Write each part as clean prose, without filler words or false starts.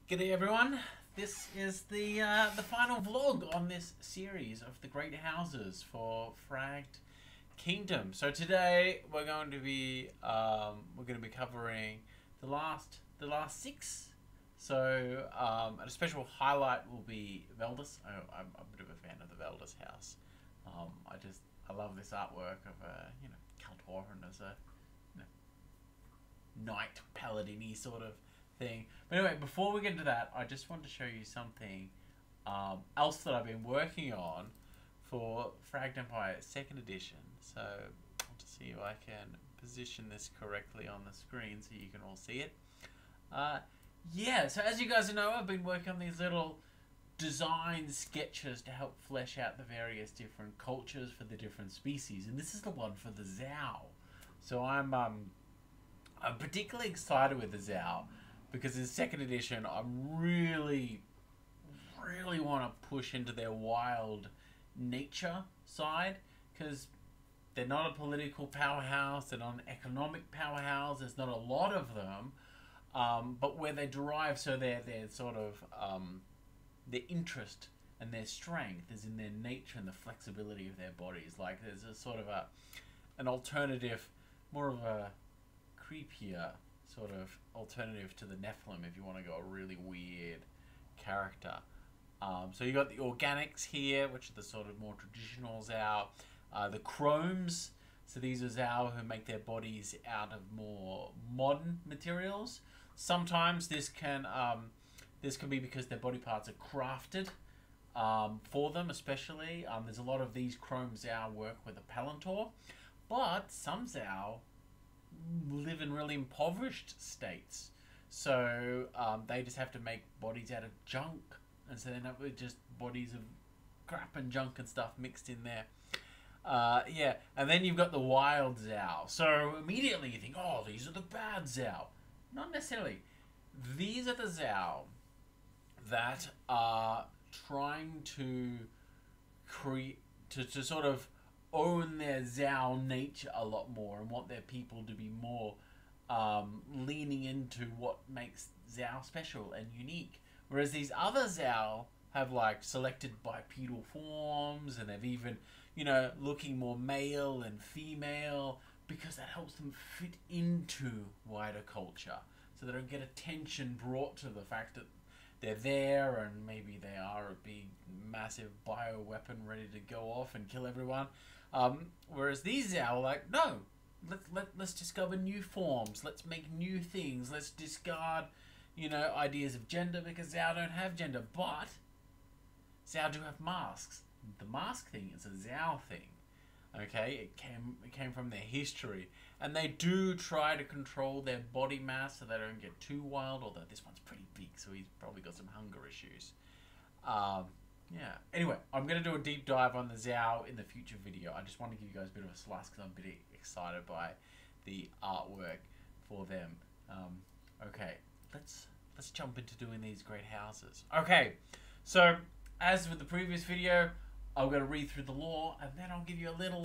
G'day everyone. This is the final vlog on this series of the Great Houses for Fragged Kingdom. So today we're going to be covering the last six. So and a special highlight will be Valdis. I'm a bit of a fan of the Valdis house. I love this artwork of Kaltorin as a knight paladin-y sort of thing. But anyway, before we get into that, I just want to show you something else that I've been working on for Fragged Empire 2nd edition. So I'll just see if I can position this correctly on the screen so you can all see it. Yeah, so as you guys know, I've been working on these little design sketches to help flesh out the various different cultures for the different species, and this is the one for the Zhao. So I'm particularly excited with the Zhao because in 2nd edition I really want to push into their wild nature side, because they're not a political powerhouse, they're not an economic powerhouse, there's not a lot of them, but where they derive, so their sort of their interest and their strength is in their nature and the flexibility of their bodies. Like there's a sort of an alternative, more of a creepier sort of alternative to the Nephilim if you want to go a really weird character. So you got the organics here, which are the sort of more traditional Zhao. The chromes, so these are Zhao who make their bodies out of more modern materials. Sometimes this can be because their body parts are crafted for them, especially. There's a lot of these chrome Zhao work with a Palantor, but some Zhao live in really impoverished states, so they just have to make bodies out of junk, and so they end up with just bodies of crap and junk and stuff mixed in there. Yeah, and then you've got the wild Zhao. So immediately you think, oh, these are the bad Zhao. Not necessarily. These are the Zhao that are trying to create, to sort of own their Zhao nature a lot more and want their people to be more leaning into what makes Zhao special and unique. Whereas these other Zhao have like selected bipedal forms, and they've even, looking more male and female, because that helps them fit into wider culture. So they don't get attention brought to the fact that they're there and maybe they are a big, massive bioweapon ready to go off and kill everyone. Whereas these Zhao are like, no, let's discover new forms, let's make new things, let's discard, ideas of gender, because Zhao don't have gender, but Zhao do have masks. The mask thing is a Zhao thing. Okay, it came from their history, and they do try to control their body mass so they don't get too wild. Although this one's pretty big, so he's probably got some hunger issues. Yeah. Anyway, I'm gonna do a deep dive on the Zhao in the future video. I just want to give you guys a bit of a slice because I'm a bit excited by the artwork for them. Okay, let's jump into doing these great houses. Okay, so as with the previous video, I'm going to read through the lore, and then I'll give you a little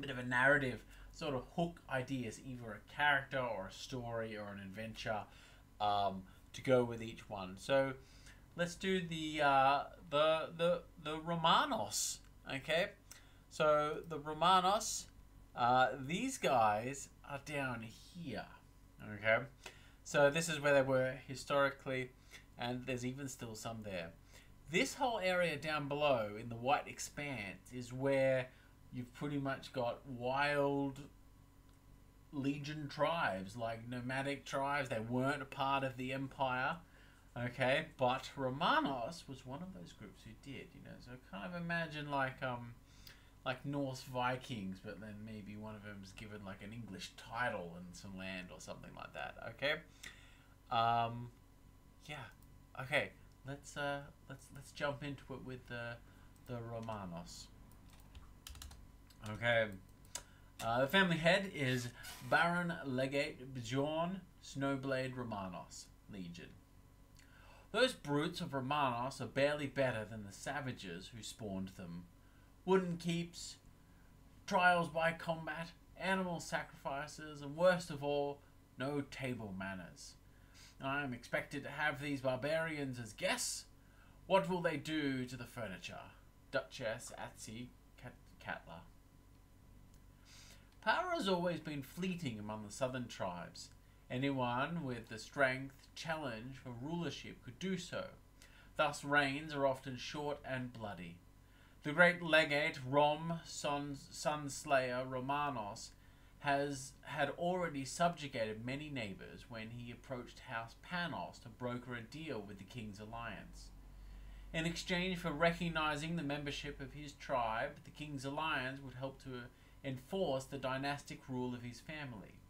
bit of a narrative sort of hook ideas, either a character or a story or an adventure to go with each one. So let's do the Romanos. Okay, so the Romanos, these guys are down here. Okay, so this is where they were historically, and there's even still some there. This whole area down below in the white expanse is where you've pretty much got wild legion tribes, like nomadic tribes. They weren't a part of the empire, okay? But Romanos was one of those groups who did, So kind of imagine like Norse Vikings, but then maybe one of them's given like an English title and some land or something like that, okay? Yeah, okay. Let's jump into it with the Romanos. Okay, the family head is Baron Legate Bjorn Snowblade Romanos Legion. Those brutes of Romanos are barely better than the savages who spawned them. Wooden keeps, trials by combat, animal sacrifices, and worst of all, no table manners. I am expected to have these barbarians as guests. What will they do to the furniture? Duchess Atsi Catla. Power has always been fleeting among the southern tribes. Anyone with the strength challenge for rulership could do so. Thus reigns are often short and bloody. The great legate Sunslayer Romanos had already subjugated many neighbours when he approached House Panos to broker a deal with the king's alliance. In exchange for recognising the membership of his tribe, the king's alliance would help to enforce the dynastic rule of his family,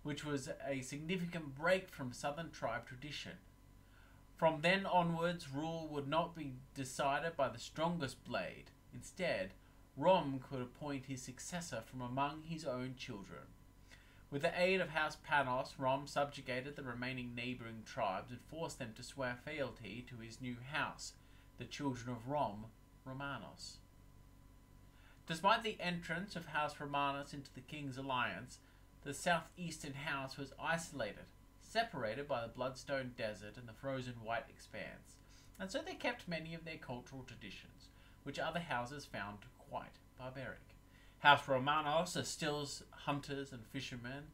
which was a significant break from southern tribe tradition. From then onwards, rule would not be decided by the strongest blade. Instead, Rom could appoint his successor from among his own children. With the aid of House Panos, Rom subjugated the remaining neighbouring tribes and forced them to swear fealty to his new house, the children of Romanos. Despite the entrance of House Romanos into the king's alliance, the southeastern house was isolated, separated by the bloodstone desert and the frozen white expanse, and so they kept many of their cultural traditions, which other houses found quite barbaric. House Romanos are still hunters and fishermen,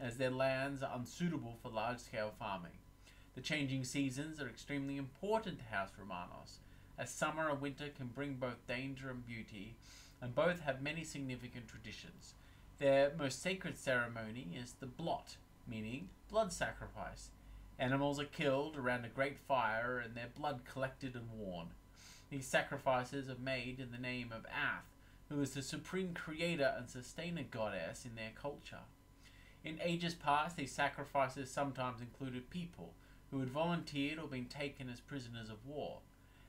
as their lands are unsuitable for large-scale farming. The changing seasons are extremely important to House Romanos, as summer and winter can bring both danger and beauty, and both have many significant traditions. Their most sacred ceremony is the blot, meaning blood sacrifice. Animals are killed around a great fire and their blood collected and worn. These sacrifices are made in the name of Ath, who is the supreme creator and sustainer goddess in their culture. In ages past, these sacrifices sometimes included people who had volunteered or been taken as prisoners of war,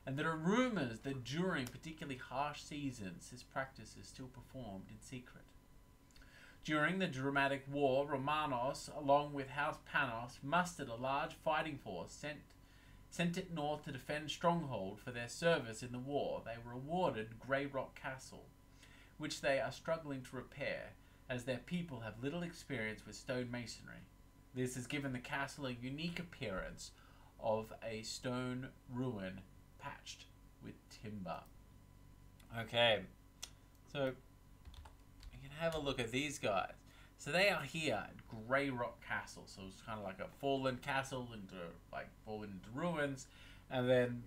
and there are rumours that during particularly harsh seasons this practice is still performed in secret. During the dramatic war, Romanos, along with House Panos, mustered a large fighting force, sent it north to defend Stronghold. For their service in the war, they were awarded Grey Rock Castle, which they are struggling to repair, as their people have little experience with stone masonry. This has given the castle a unique appearance of a stone ruin patched with timber. Okay, so you can have a look at these guys. So they are here at Grey Rock Castle. So it's kind of like a fallen castle fallen into ruins, and then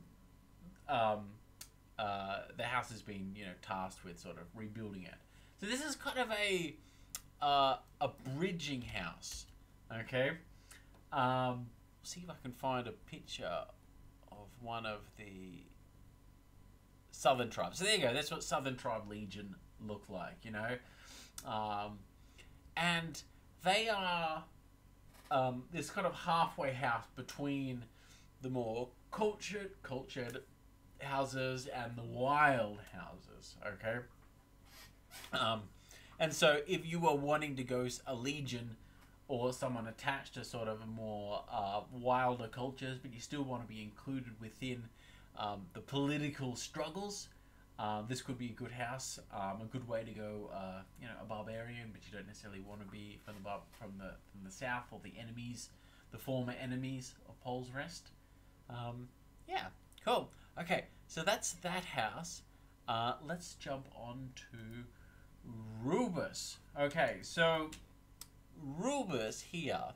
the house has been tasked with sort of rebuilding it. So this is kind of a bridging house. Okay, see if I can find a picture of one of the southern tribes. So there you go. That's what Southern Tribe Legion look like, and they are this kind of halfway house between the more cultured houses and the wild houses. Okay, and so if you were wanting to go a legion or someone attached to sort of a more wilder cultures, but you still want to be included within the political struggles, this could be a good house, a good way to go. A barbarian, but you don't necessarily want to be from the south or the enemies, the former enemies of Pole's Rest. Yeah, cool. Okay, so that's that house. Let's jump on to Rubus. Okay, so Rubus here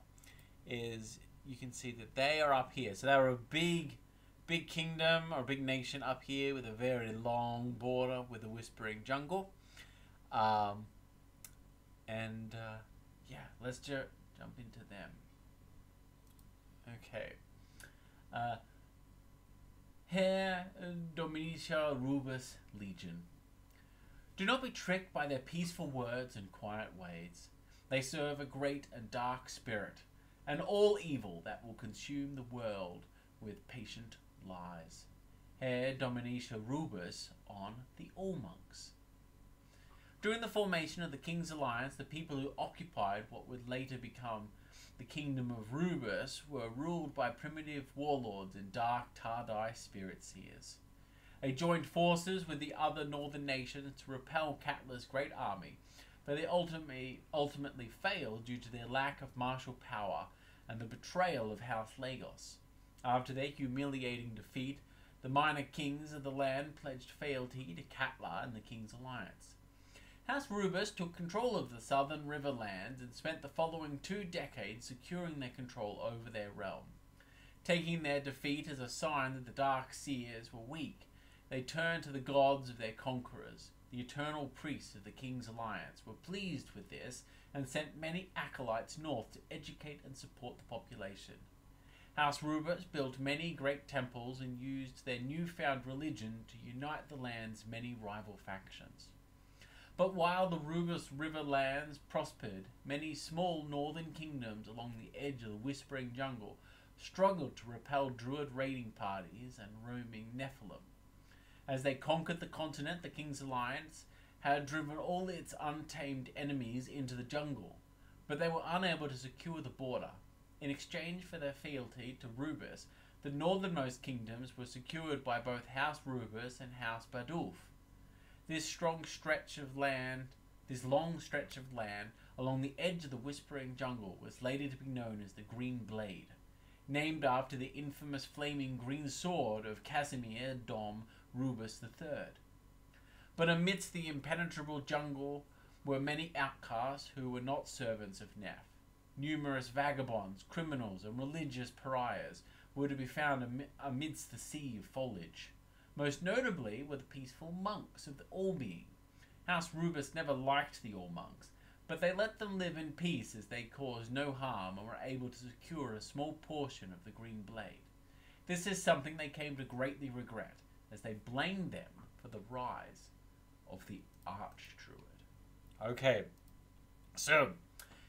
is, you can see that they are up here. So they were a big kingdom or big nation up here with a very long border with a whispering jungle. Yeah, let's jump into them. Okay. Herr Domitia Rubus Legion. Do not be tricked by their peaceful words and quiet ways. They serve a great and dark spirit, and all evil that will consume the world with patient lies. Herr Domitia Rubus on the All-Monks. During the formation of the King's Alliance, the people who occupied what would later become the Kingdom of Rubus were ruled by primitive warlords and dark Tardai spirit seers. They joined forces with the other northern nations to repel Catla's great army, but they ultimately failed due to their lack of martial power and the betrayal of House Lagos. After their humiliating defeat, the minor kings of the land pledged fealty to Katla and the King's Alliance. House Rubus took control of the southern river lands and spent the following 2 decades securing their control over their realm. Taking their defeat as a sign that the Dark Seers were weak, they turned to the gods of their conquerors. The eternal priests of the King's Alliance were pleased with this and sent many acolytes north to educate and support the population. House Rubus built many great temples and used their newfound religion to unite the land's many rival factions. But while the Rubus River lands prospered, many small northern kingdoms along the edge of the Whispering Jungle struggled to repel Druid raiding parties and roaming Nephilim. As they conquered the continent, the King's Alliance had driven all its untamed enemies into the jungle, but they were unable to secure the border. In exchange for their fealty to Rubus, the northernmost kingdoms were secured by both House Rubus and House Bardulf. This long stretch of land along the edge of the Whispering Jungle was later to be known as the Green Blade, named after the infamous flaming green sword of Casimir Dom Rubus III. But amidst the impenetrable jungle were many outcasts who were not servants of Neph. Numerous vagabonds, criminals, and religious pariahs were to be found amidst the sea of foliage. Most notably were the peaceful monks of the All-Being. House Rubus never liked the All-Monks, but they let them live in peace as they caused no harm and were able to secure a small portion of the Green Blade. This is something they came to greatly regret, as they blamed them for the rise of the Archdruid. Okay, so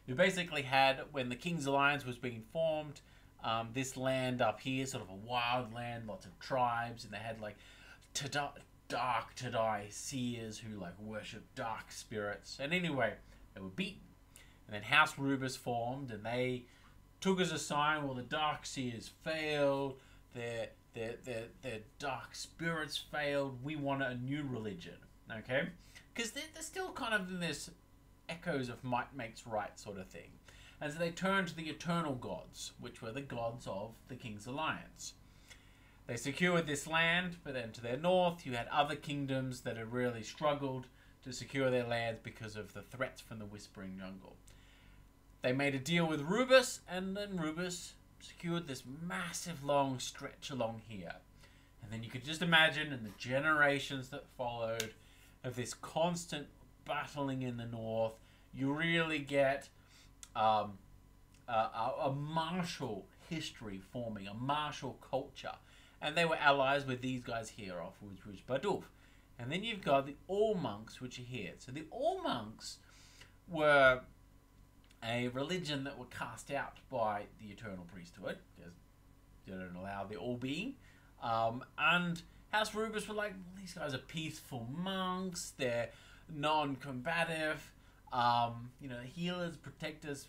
you basically had, when the King's Alliance was being formed, this land up here, sort of a wild land, lots of tribes, and they had like dark Tadai seers who like worship dark spirits. And anyway, they were beaten. And then House Rubus formed, and they took as a sign, well, the dark seers failed, their dark spirits failed, we want a new religion, okay? Because they're still kind of in this echoes of might makes right sort of thing. And so they turned to the eternal gods, which were the gods of the King's Alliance. They secured this land, but then to their north you had other kingdoms that had really struggled to secure their lands because of the threats from the Whispering Jungle. They made a deal with Rubus, and then Rubus secured this massive long stretch along here. And then you could just imagine in the generations that followed of this constant battling in the north, you really get a martial history forming, a martial culture. And they were allies with these guys here off, which was Bardulf. And then you've got the All-Monks, which are here. So the All-Monks were a religion that were cast out by the Eternal Priesthood, because they don't allow the All-Being. And House Rubus were like, well, these guys are peaceful monks, they're non-combative, healers, protectors.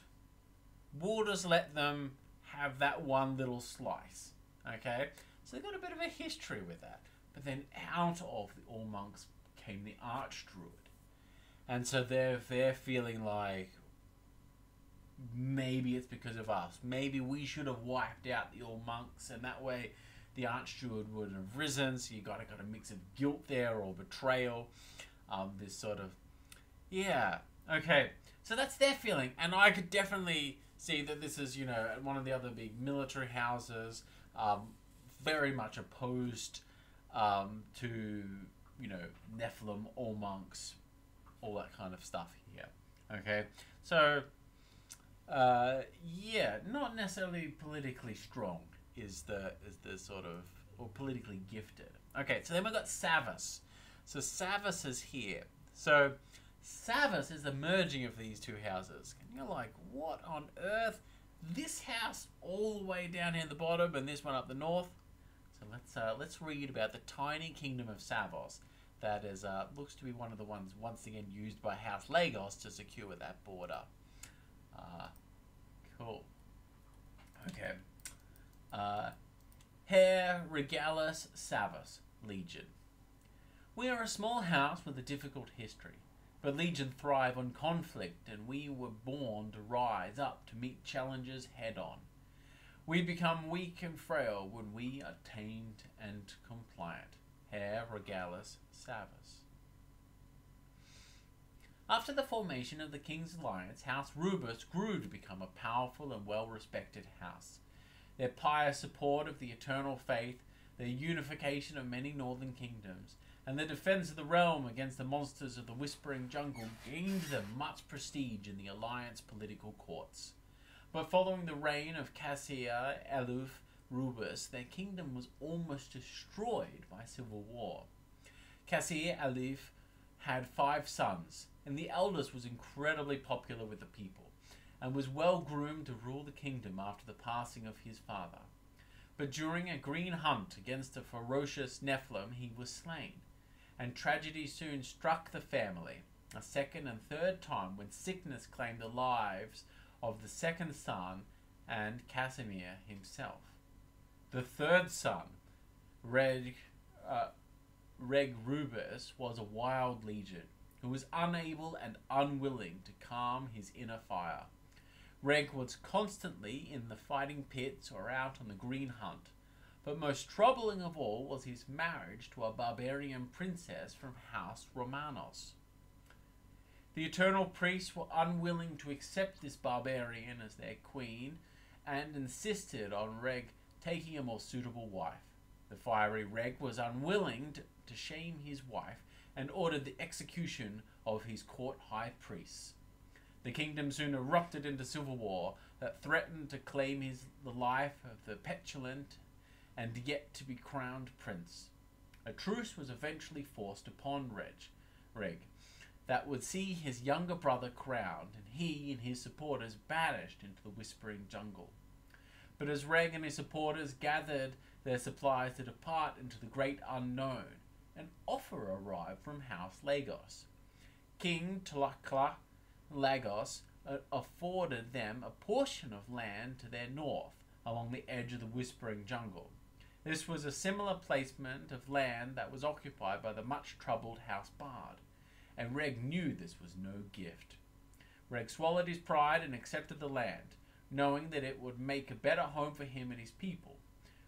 We'll just let them have that one little slice, okay? So they've got a bit of a history with that. But then out of the All-Monks came the Archdruid. And so they're feeling like, maybe it's because of us. Maybe we should have wiped out the All-Monks, and that way the Archdruid wouldn't have risen. So you got a mix of guilt there, or betrayal. This sort of, yeah, okay. So that's their feeling, and I could definitely see that this is, one of the other big military houses, very much opposed to, Nephilim, All-Monks, all that kind of stuff here. Okay, so yeah, not necessarily politically strong is the sort of, or politically gifted. Okay, so then we've got Savas. So Savas is here. So Savas is the merging of these two houses. And you're like, what on earth? This house all the way down here at the bottom, and this one up the north. So let's read about the tiny kingdom of Savos. That is looks to be one of the ones once again used by House Lagos to secure that border. Cool. Okay. Hair Regalis Savas Legion. We are a small house with a difficult history, but Legion thrive on conflict, and we were born to rise up to meet challenges head on. We become weak and frail when we are tamed and compliant. Hair regalis Savas. After the formation of the King's Alliance, House Rubus grew to become a powerful and well-respected house. Their pious support of the eternal faith, their unification of many northern kingdoms, and the defense of the realm against the monsters of the Whispering Jungle gained them much prestige in the Alliance political courts. But following the reign of Cassia Eluf Rubus, their kingdom was almost destroyed by civil war. Cassia Eluf had 5 sons, and the eldest was incredibly popular with the people, and was well groomed to rule the kingdom after the passing of his father. But during a green hunt against a ferocious Nephilim, he was slain, and tragedy soon struck the family, a second and third time when sickness claimed the lives of the second son and Casimir himself. The third son, Reg Rubus, was a wild legion who was unable and unwilling to calm his inner fire. Reg was constantly in the fighting pits or out on the green hunt, but most troubling of all was his marriage to a barbarian princess from House Romanos. The eternal priests were unwilling to accept this barbarian as their queen and insisted on Reg taking a more suitable wife. The fiery Reg was unwilling to shame his wife and ordered the execution of his court high priests. The kingdom soon erupted into civil war that threatened to claim the life of the petulant and yet to be crowned prince. A truce was eventually forced upon Reg that would see his younger brother crowned and he and his supporters banished into the Whispering Jungle. But as Reg and his supporters gathered their supplies to depart into the great unknown, an offer arrived from House Lagos. King Tlakla Lagos afforded them a portion of land to their north, along the edge of the Whispering Jungle. This was a similar placement of land that was occupied by the much-troubled House Bard, and Reg knew this was no gift. Reg swallowed his pride and accepted the land, knowing that it would make a better home for him and his people.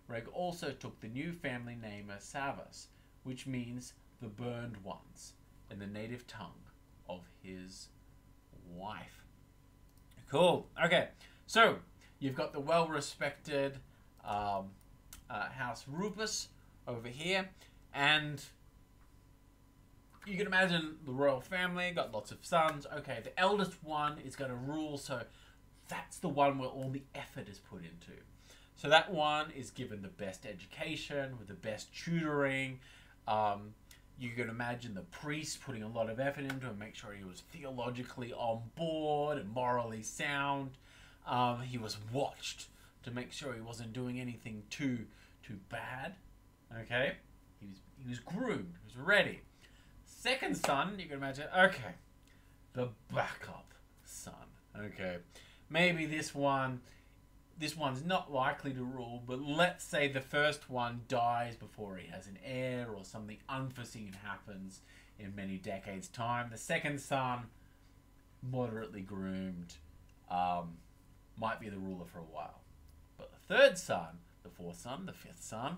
Reg also took the new family name as Savas, which means the burned ones, in the native tongue of his wife. Cool. Okay, so you've got the well-respected House Rubus over here, and you can imagine the royal family, got lots of sons. Okay, the eldest one is going to rule, so that's the one where all the effort is put into. So that one is given the best education, with the best tutoring. You can imagine the priest putting a lot of effort into it, make sure he was theologically on board and morally sound. He was watched to make sure he wasn't doing anything too bad. Okay, he was groomed, he was ready. Second son, you can imagine. Okay, the backup son. Okay, maybe this one's not likely to rule, but let's say the first one dies before he has an heir or something unforeseen happens in many decades' time. The second son, moderately groomed, might be the ruler for a while. But the third son, the fourth son, the fifth son,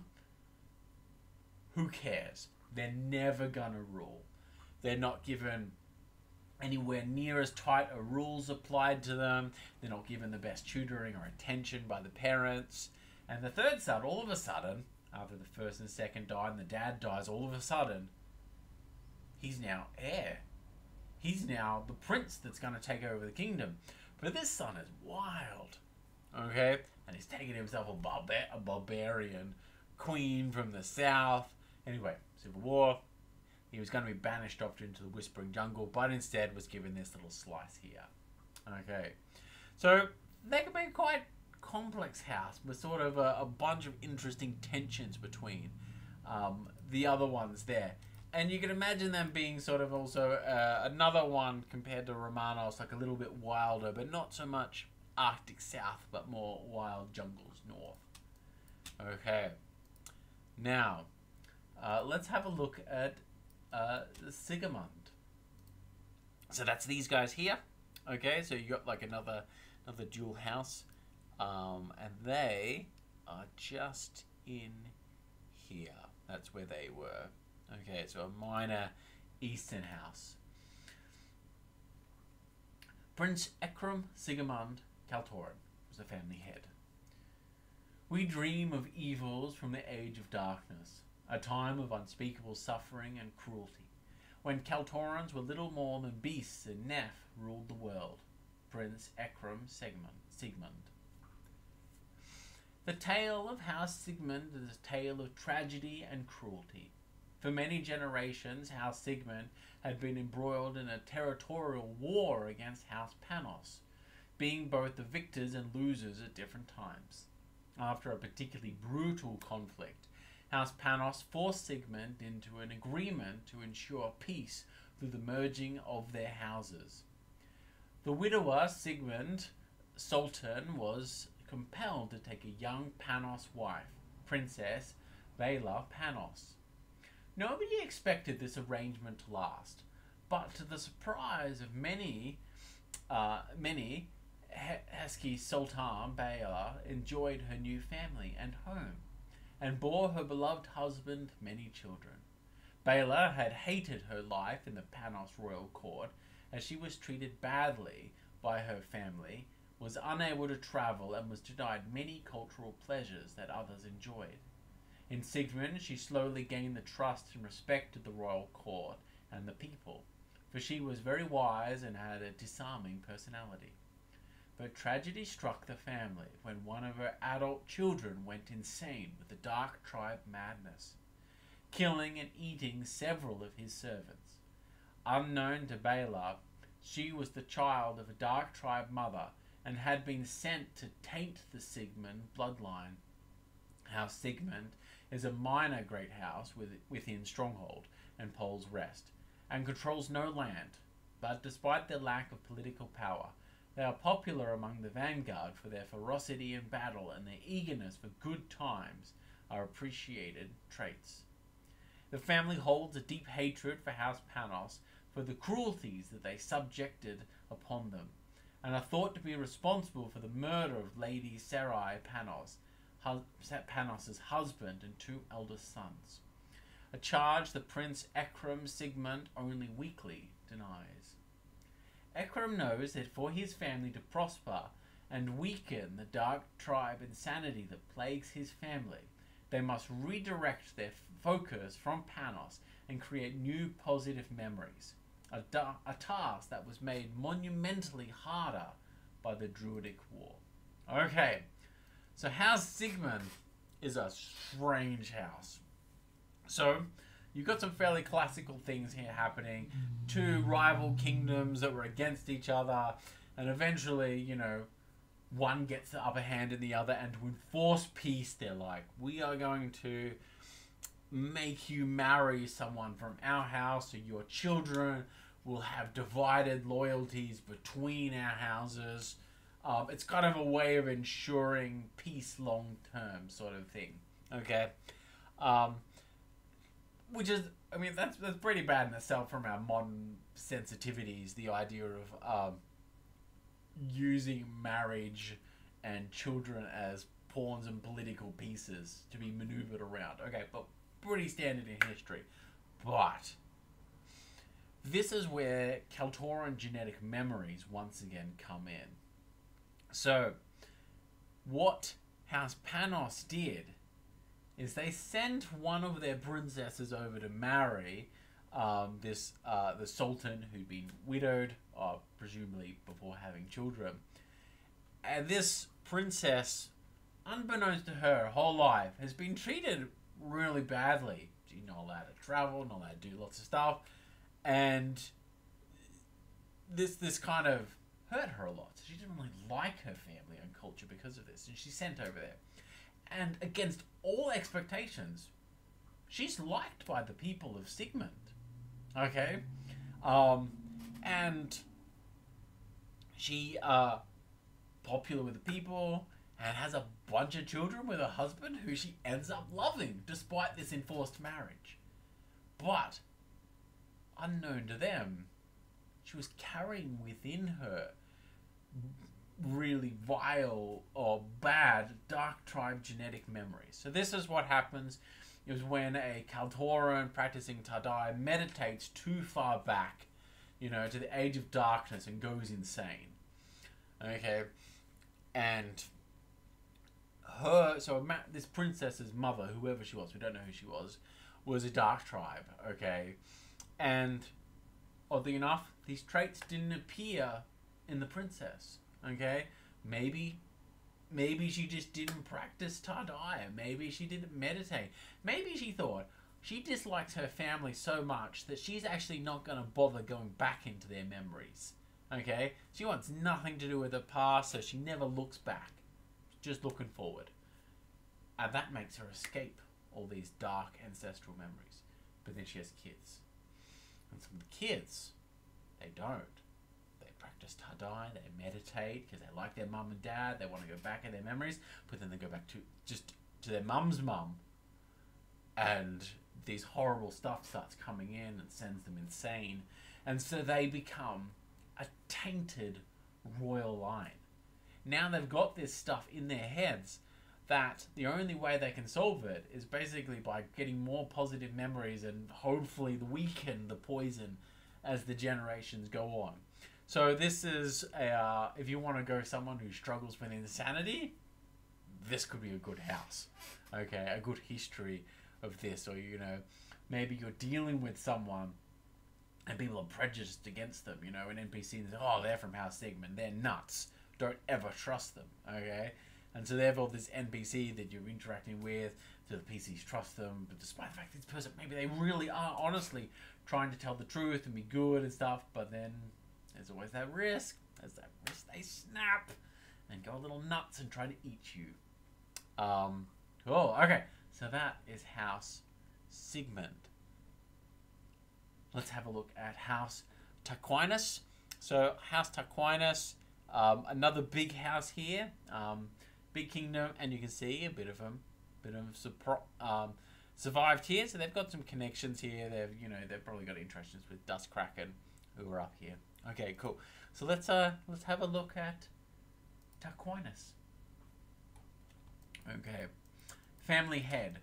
who cares? They're never gonna rule. They're not given anywhere near as tight a rules applied to them. They're not given the best tutoring or attention by the parents. And the third son, all of a sudden, after the first and second die and the dad dies, all of a sudden, he's now heir. He's now the prince that's going to take over the kingdom. But this son is wild, okay? And he's taking himself a barbarian queen from the south. Anyway, civil war. He was going to be banished off into the Whispering Jungle, but instead was given this little slice here. Okay, so they can be quite complex house with sort of a bunch of interesting tensions between the other ones there. And you can imagine them being sort of also another one compared to Romanos, like a little bit wilder, but not so much Arctic South, but more wild jungles north. Okay, now let's have a look at Sigmund. So that's these guys here. Okay, so you got like another dual house And they are just in here. That's where they were. Okay, so a minor eastern house. Prince Ekram Sigmund Kaltorin was the family head. We dream of evils from the age of darkness, a time of unspeakable suffering and cruelty, when Kaltorans were little more than beasts and Neph ruled the world. Prince Ekram Sigmund. The tale of House Sigmund is a tale of tragedy and cruelty. For many generations, House Sigmund had been embroiled in a territorial war against House Panos, being both the victors and losers at different times. After a particularly brutal conflict, House Panos forced Sigmund into an agreement to ensure peace through the merging of their houses. The widower Sigmund Sultan was compelled to take a young Panos wife, Princess Bela Panos. Nobody expected this arrangement to last, but to the surprise of many, Heskey Sultan Bela enjoyed her new family and home, and bore her beloved husband many children. Bela had hated her life in the Panos royal court, as she was treated badly by her family, was unable to travel, and was denied many cultural pleasures that others enjoyed. In Sigmund, she slowly gained the trust and respect of the royal court and the people, for she was very wise and had a disarming personality. But tragedy struck the family when one of her adult children went insane with the dark tribe madness, killing and eating several of his servants. Unknown to Bela, she was the child of a dark tribe mother and had been sent to taint the Sigmund bloodline. House Sigmund is a minor great house within Stronghold and Pole's Rest, and controls no land, but despite their lack of political power, they are popular among the vanguard for their ferocity in battle, and their eagerness for good times are appreciated traits. The family holds a deep hatred for House Panos for the cruelties that they subjected upon them, and are thought to be responsible for the murder of Lady Sarai Panos, Panos's husband and two eldest sons, a charge that Prince Ekram Sigmund only weakly denies. Ekram knows that for his family to prosper and weaken the dark tribe insanity that plagues his family, they must redirect their focus from Panos and create new positive memories, a task that was made monumentally harder by the Druidic War. Okay, so House Sigmund is a strange house. So, you've got some fairly classical things here happening. Two rival kingdoms that were against each other, and eventually, you know, one gets the upper hand in the other, and to enforce peace, they're like, we are going to make you marry someone from our house, so your children will have divided loyalties between our houses. It's kind of a way of ensuring peace long term, sort of thing. Okay? Which is, I mean, that's pretty bad in itself from our modern sensitivities, the idea of using marriage and children as pawns and political pieces to be maneuvered around. Okay, but pretty standard in history. But this is where Kaltoran genetic memories once again come in. So, what House Panos did is they sent one of their princesses over to marry the Sultan who'd been widowed, presumably before having children. And this princess, unbeknownst to her whole life, has been treated really badly. She's not allowed to travel, not allowed to do lots of stuff, and this kind of hurt her a lot. So she didn't really like her family and culture because of this, and she's sent over there. And against all expectations, she's liked by the people of Sigmund. Okay? And she popular with the people and has a bunch of children with a husband who she ends up loving despite this enforced marriage. But, unknown to them, she was carrying within her really vile or bad dark tribe genetic memories. So this is what happens is when a Kaltoran practicing Tadai meditates too far back, you know, to the age of darkness and goes insane. Okay, and this princess's mother, whoever she was, we don't know who she was a dark tribe. Okay, and oddly enough, these traits didn't appear in the princess. Okay, maybe she just didn't practice Tadai. Maybe she didn't meditate. Maybe she thought she dislikes her family so much that she's actually not going to bother going back into their memories. Okay, she wants nothing to do with the past, so she never looks back, just looking forward, and that makes her escape all these dark ancestral memories. But then she has kids, and some of the kids, they don't. They practice Tadai, they meditate because they like their mum and dad, they want to go back in their memories, but then they go back to their mum's mum, and these horrible stuff starts coming in and sends them insane, and so they become a tainted royal line. Now they've got this stuff in their heads that the only way they can solve it is basically by getting more positive memories and hopefully weaken the poison as the generations go on. So this is, if you want to go someone who struggles with insanity, this could be a good house. Okay, a good history of this. Or, you know, maybe you're dealing with someone and people are prejudiced against them, you know, an NPC and say, oh, they're from House Sigmund, they're nuts. Don't ever trust them, okay? And so therefore this NPC that you're interacting with, so the PCs trust them, but despite the fact that this person, maybe they really are honestly trying to tell the truth and be good and stuff, but then there's always that risk. There's that risk they snap and go a little nuts and try to eat you. Cool, okay. So that is House Sigmund. Let's have a look at House Torquanas. So House Torquanas, another big house here, big kingdom, and you can see a bit of survived here. So they've got some connections here. They've probably got interactions with Dust Kraken, who are up here. Okay, cool. So let's have a look at Torquanas. Okay, family head,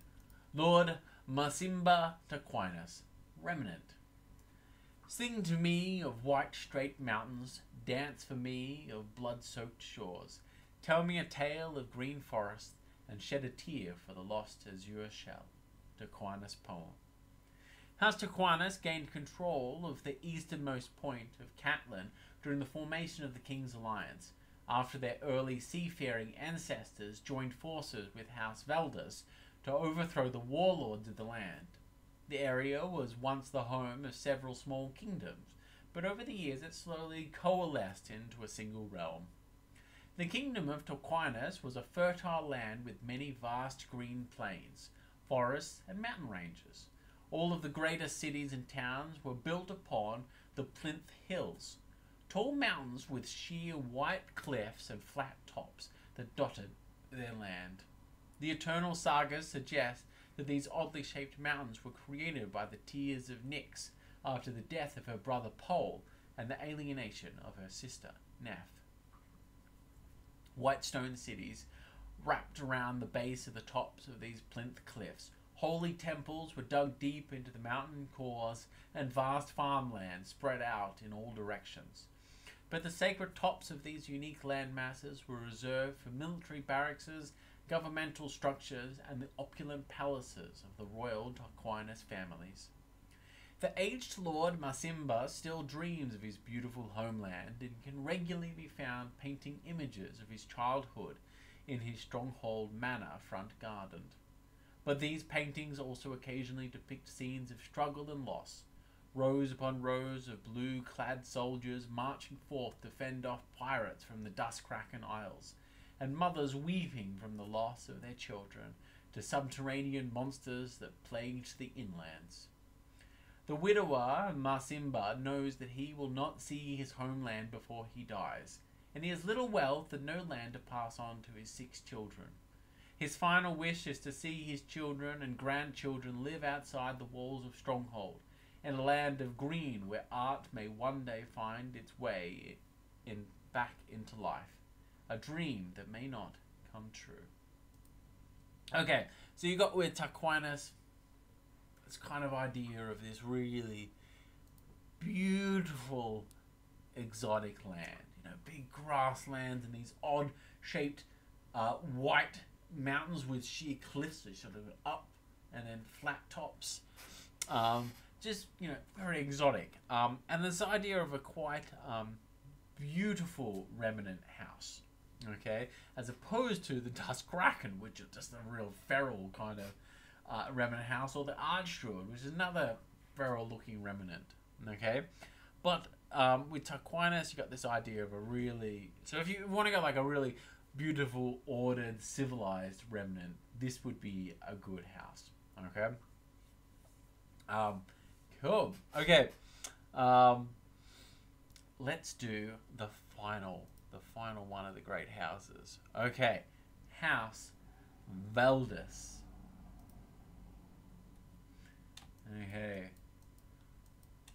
Lord Masimba Torquanas, remnant. Sing to me of white straight mountains, dance for me of blood-soaked shores. Tell me a tale of green forests, and shed a tear for the lost azure shell. Torquanas poem. House Torquanas gained control of the easternmost point of Catlin during the formation of the King's Alliance, after their early seafaring ancestors joined forces with House Valdis to overthrow the warlords of the land. The area was once the home of several small kingdoms, but over the years it slowly coalesced into a single realm. The Kingdom of Torquanas was a fertile land with many vast green plains, forests and mountain ranges. All of the greatest cities and towns were built upon the plinth hills, tall mountains with sheer white cliffs and flat tops that dotted their land. The eternal sagas suggest that these oddly shaped mountains were created by the tears of Nyx after the death of her brother Pole and the alienation of her sister Neph. White stone cities wrapped around the base of the tops of these plinth cliffs. Holy temples were dug deep into the mountain cores, and vast farmland spread out in all directions. But the sacred tops of these unique land masses were reserved for military barracks, governmental structures, and the opulent palaces of the royal Torquanas families. The aged Lord Masimba still dreams of his beautiful homeland and can regularly be found painting images of his childhood in his stronghold manor front garden. But these paintings also occasionally depict scenes of struggle and loss, rows upon rows of blue-clad soldiers marching forth to fend off pirates from the Dust Kraken Isles, and mothers weeping from the loss of their children to subterranean monsters that plagued the inlands. The widower, Masimba, knows that he will not see his homeland before he dies, and he has little wealth and no land to pass on to his 6 children. His final wish is to see his children and grandchildren live outside the walls of Stronghold, in a land of green where art may one day find its way back into life. a dream that may not come true. Okay, so you got with Torquanas this kind of idea of this really beautiful exotic land, you know, big grasslands and these odd shaped white mountains with sheer cliffs, so sort of up and then flat tops. Just, you know, very exotic. And this idea of a quite beautiful remnant house, okay, as opposed to the Dust Kraken, which is just a real feral kind of remnant house, or the Archdruid, which is another feral looking remnant, okay. But with Torquanas, you got this idea of a really, so if you want to go like a really beautiful, ordered, civilized remnant, this would be a good house, okay. Cool. Okay. Let's do the final one of the great houses. Okay. House Valdis. Okay.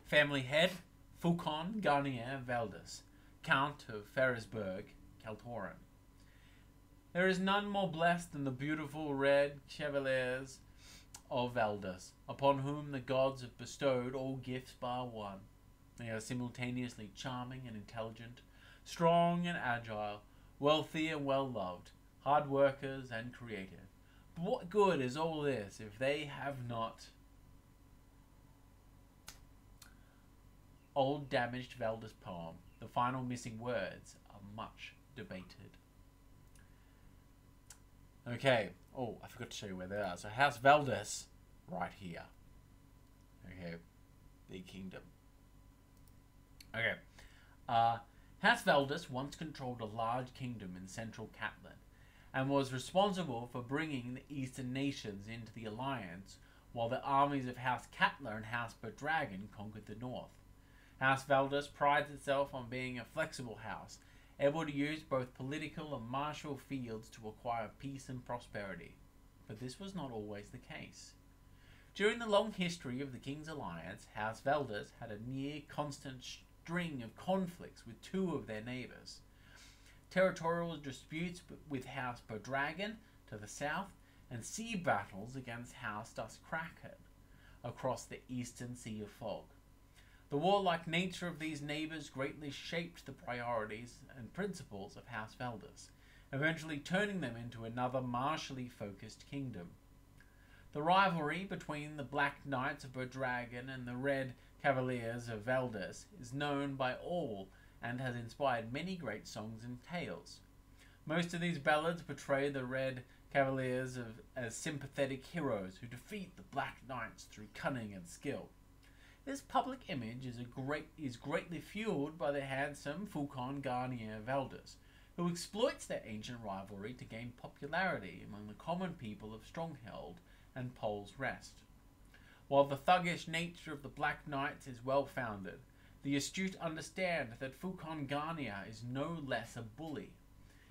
Family head, Fulcon Garnier Valdis, Count of Ferrisburg, Caltoran. There is none more blessed than the beautiful red chevaliers of Valdis, upon whom the gods have bestowed all gifts bar one. They are simultaneously charming and intelligent, strong and agile, wealthy and well-loved, hard workers and creative. But what good is all this if they have not old damaged Valdis poem? The final missing words are much debated. Okay. Oh, I forgot to show you where they are. So House Valdis, right here. Okay. The kingdom. Okay. House Valdis once controlled a large kingdom in central Catland, and was responsible for bringing the eastern nations into the alliance, while the armies of House Catler and House Berdragon conquered the north. House Valdis prides itself on being a flexible house, able to use both political and martial fields to acquire peace and prosperity. But this was not always the case. During the long history of the King's Alliance, House Valdis had a near constant string of conflicts with two of their neighbours. Territorial disputes with House Berdragon to the south, and sea battles against House Dustkraken across the eastern Sea of Fog. The warlike nature of these neighbours greatly shaped the priorities and principles of House Valdis, eventually turning them into another martially focused kingdom. The rivalry between the Black Knights of Berdragon and the Red Cavaliers of Valdis is known by all and has inspired many great songs and tales. Most of these ballads portray the Red Cavaliers as sympathetic heroes who defeat the Black Knights through cunning and skill. This public image is greatly fueled by the handsome Fulcon Garnier Valdis, who exploits their ancient rivalry to gain popularity among the common people of Stronghold and Pole's Rest. While the thuggish nature of the Black Knights is well-founded, the astute understand that Fulcon Garnier is no less a bully.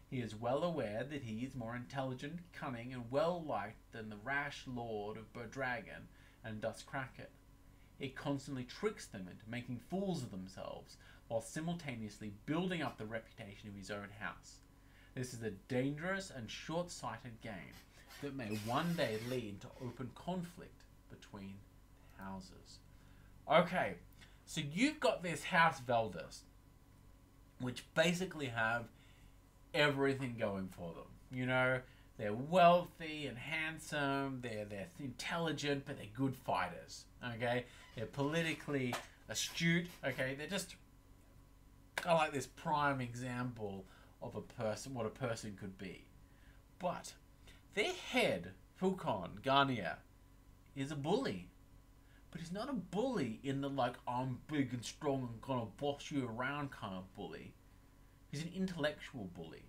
He is well aware that he is more intelligent, cunning, and well-liked than the rash lord of Berdragon and Dustkraken. It constantly tricks them into making fools of themselves, while simultaneously building up the reputation of his own house. This is a dangerous and short-sighted game that may one day lead to open conflict between houses. Okay, so you've got this House Valdis, which basically have everything going for them. You know, they're wealthy and handsome, they're intelligent, but they're good fighters, okay? They're politically astute, okay? They're just kind of like this prime example of a person, what a person could be. But their head, Fulcon Garnier, is a bully. But he's not a bully in the like, I'm big and strong and gonna boss you around kind of bully. He's an intellectual bully.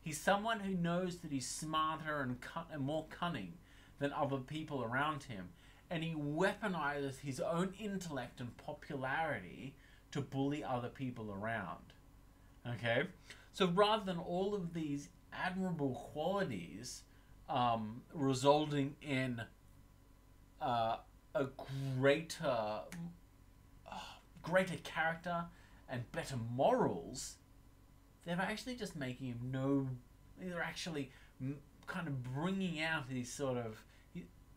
He's someone who knows that he's smarter and more cunning than other people around him, and he weaponizes his own intellect and popularity to bully other people around. Okay? So rather than all of these admirable qualities resulting in a greater character and better morals they're actually just making him know. They're actually kind of bringing out his sort of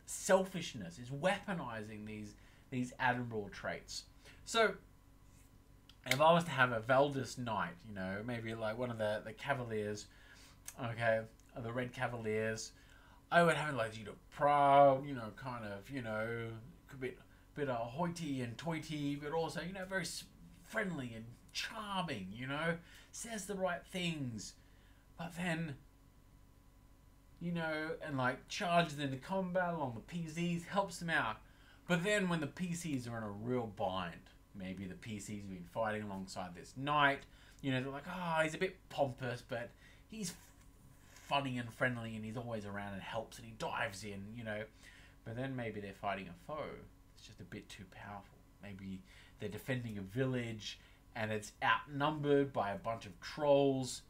selfishness. Is weaponizing these admirable traits. So, if I was to have a Valdis knight, you know, maybe like one of the cavaliers, okay, the Red Cavaliers, I would have like, you know, proud, you know, kind of, you know, a bit hoity and toity, but also, you know, very friendly and charming, you know, says the right things, but then, you know, and like charges into combat along the PCs, helps them out. But then when the PCs are in a real bind, maybe the PCs have been fighting alongside this knight, you know, they're like, oh, he's a bit pompous, but he's funny and friendly and he's always around and helps and he dives in, you know. But then maybe they're fighting a foe. It's just a bit too powerful. Maybe they're defending a village and it's outnumbered by a bunch of trolls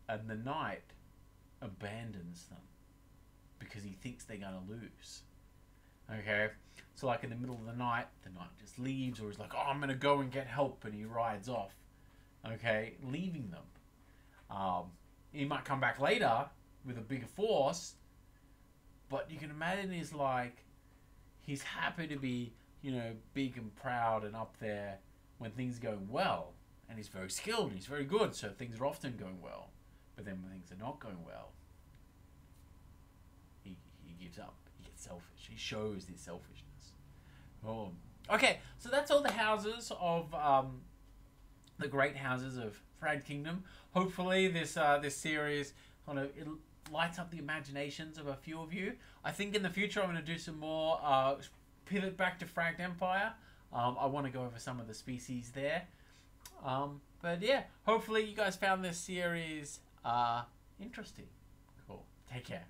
and the knight abandons them because he thinks they're going to lose. Okay, so like in the middle of the knight just leaves, or he's like, oh, I'm going to go and get help, and he rides off, okay, leaving them. He might come back later with a bigger force, but you can imagine he's like, he's happy to be, you know, big and proud and up there when things are going well, and he's very skilled and he's very good, so things are often going well. But then when things are not going well, he gives up. He gets selfish. He shows his selfishness. Oh, okay. So that's all the houses of the great houses of Fragged Kingdom. Hopefully, this series kind of it lights up the imaginations of a few of you. I think in the future I'm going to do some more pivot back to Fragged Empire. I want to go over some of the species there. But yeah, hopefully you guys found this series interesting. Cool. Take care.